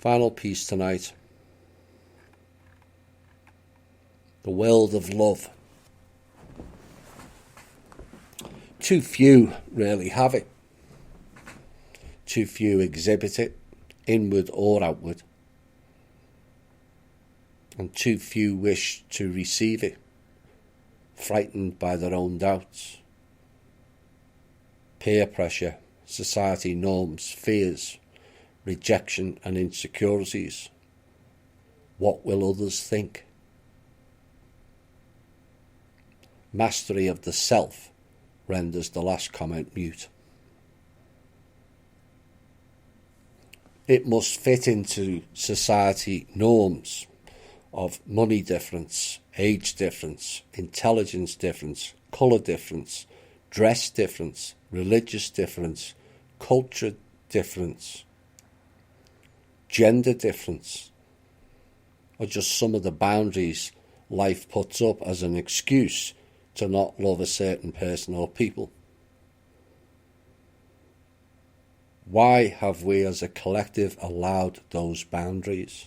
Final piece tonight. The world of love. Too few really have it. Too few exhibit it, inward or outward. And too few wish to receive it, frightened by their own doubts. Peer pressure, society norms, fears, rejection and insecurities. What will others think? Mastery of the self renders the last comment mute. It must fit into society norms of money difference, age difference, intelligence difference, colour difference, dress difference, religious difference, culture difference, gender difference, are just some of the boundaries life puts up as an excuse to not love a certain person or people. Why have we as a collective allowed those boundaries?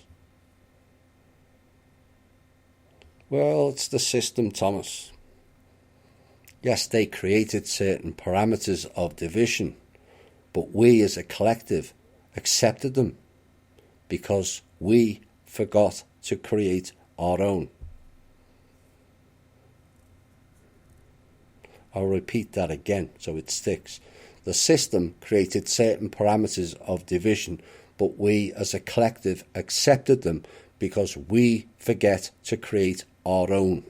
Well, it's the system, Thomas. Yes, they created certain parameters of division, but we as a collective accepted them because we forgot to create our own. I'll repeat that again so it sticks. The system created certain parameters of division, but we as a collective accepted them because we forget to create our own.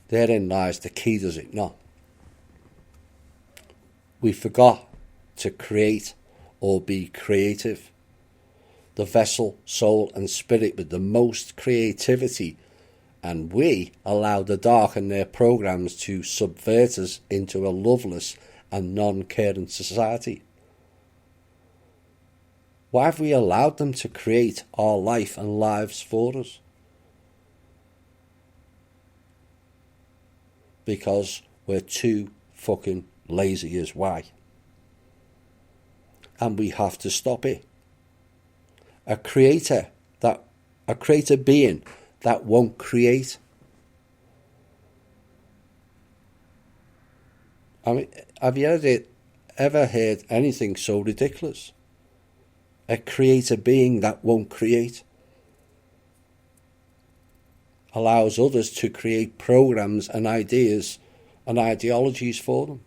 Therein lies the key, does it not? We forgot to create or be creative. The vessel, soul and spirit with the most creativity, and we allow the dark and their programs to subvert us into a loveless and non-caring society. Why have we allowed them to create our life and lives for us? Because we're too fucking lazy is why. And we have to stop it. A creator being that won't create. I mean, have you ever heard anything so ridiculous? A creator being that won't create allows others to create programs and ideas and ideologies for them.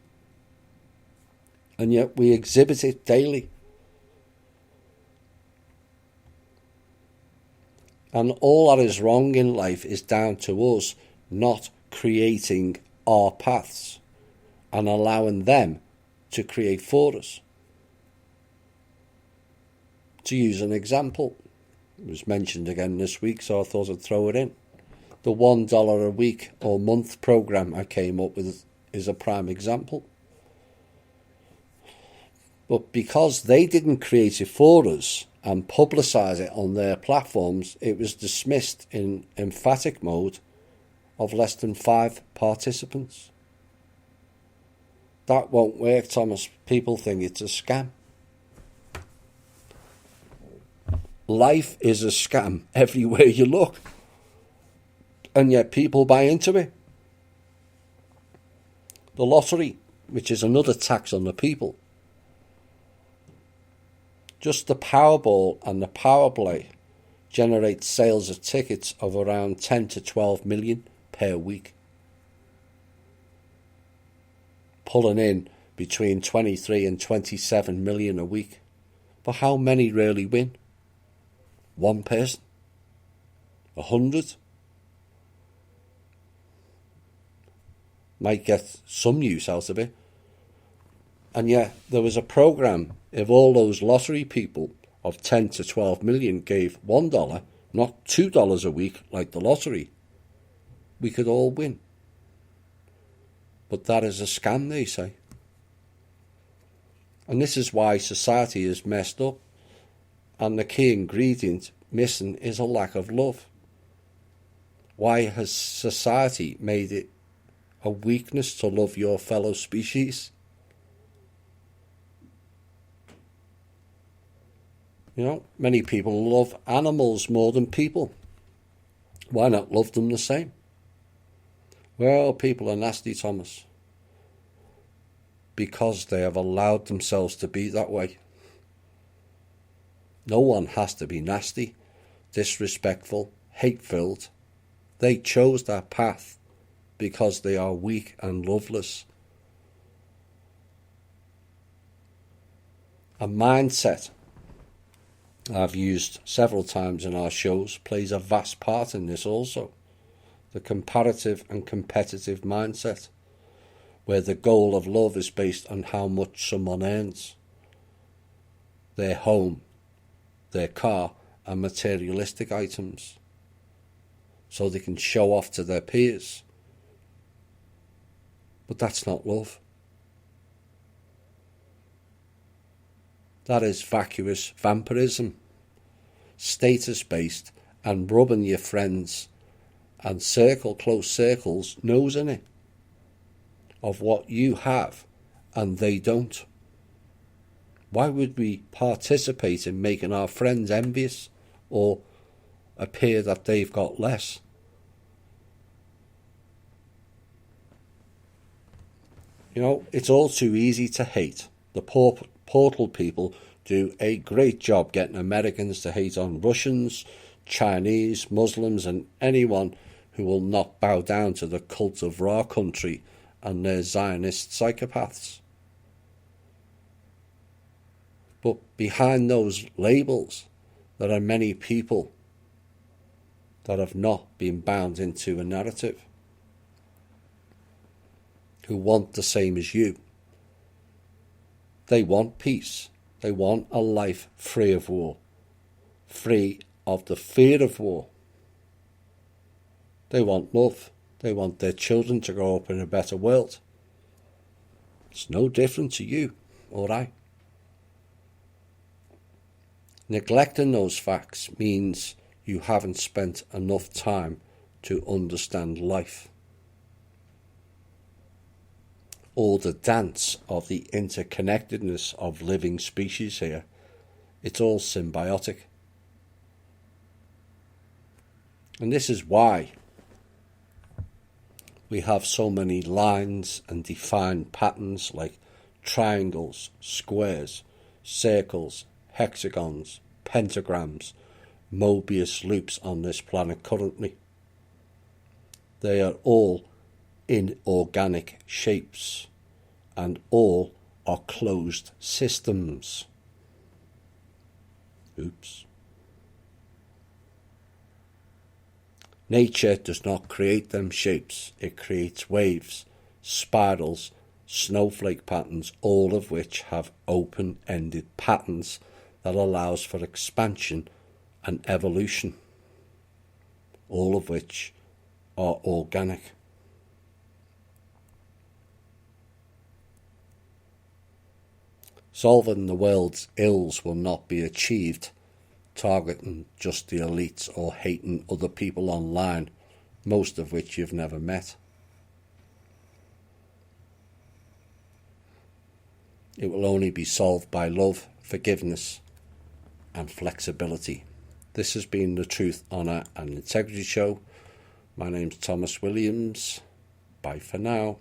And yet we exhibit it daily. And all that is wrong in life is down to us not creating our paths and allowing them to create for us. To use an example, it was mentioned again this week, so I thought I'd throw it in. The $1 a week or month program I came up with is a prime example. But because they didn't create it for us and publicise it on their platforms, it was dismissed in emphatic mode of less than 5 participants. That won't work, Thomas. People think it's a scam. Life is a scam everywhere you look. And yet people buy into it. The lottery, which is another tax on the people. Just the Powerball and the Powerplay generate sales of tickets of around 10 to 12 million per week. Pulling in between 23 and 27 million a week. But how many really win? 1 person? 100? Might get some use out of it. And yet there was a programme, if all those lottery people of 10 to 12 million gave $1, not $2 a week like the lottery, we could all win. But that is a scam, they say. And this is why society is messed up. And the key ingredient missing is a lack of love. Why has society made it a weakness to love your fellow species? You know, many people love animals more than people. Why not love them the same? Well, people are nasty, Thomas, because they have allowed themselves to be that way. No one has to be nasty, disrespectful, hate-filled. They chose that path because they are weak and loveless. A mindset I've used several times in our shows plays a vast part in this also. The comparative and competitive mindset, where the goal of love is based on how much someone earns, their home, their car, and materialistic items, so they can show off to their peers. But that's not love. That is vacuous vampirism, status-based, and rubbing your friends and close circles nose in it of what you have and they don't. Why would we participate in making our friends envious or appear that they've got less? You know, it's all too easy to hate. The Portal people do a great job getting Americans to hate on Russians, Chinese, Muslims, and anyone who will not bow down to the cult of Ra country and their Zionist psychopaths. But behind those labels, there are many people that have not been bound into a narrative, who want the same as you. They want peace. They want a life free of war, free of the fear of war. They want love. They want their children to grow up in a better world. It's no different to you or I. Neglecting those facts means you haven't spent enough time to understand life, or the dance of the interconnectedness of living species here. It's all symbiotic. And this is why we have so many lines and defined patterns like triangles, squares, circles, hexagons, pentagrams, Mobius loops on this planet currently. They are all inorganic shapes, and all are closed systems. Oops. Nature does not create them shapes. It creates waves, spirals, snowflake patterns, all of which have open-ended patterns that allows for expansion and evolution, all of which are organic. Solving the world's ills will not be achieved targeting just the elites or hating other people online, most of which you've never met. It will only be solved by love, forgiveness, and flexibility. This has been the Truth, Honour and Integrity Show. My name's Thomas Williams. Bye for now.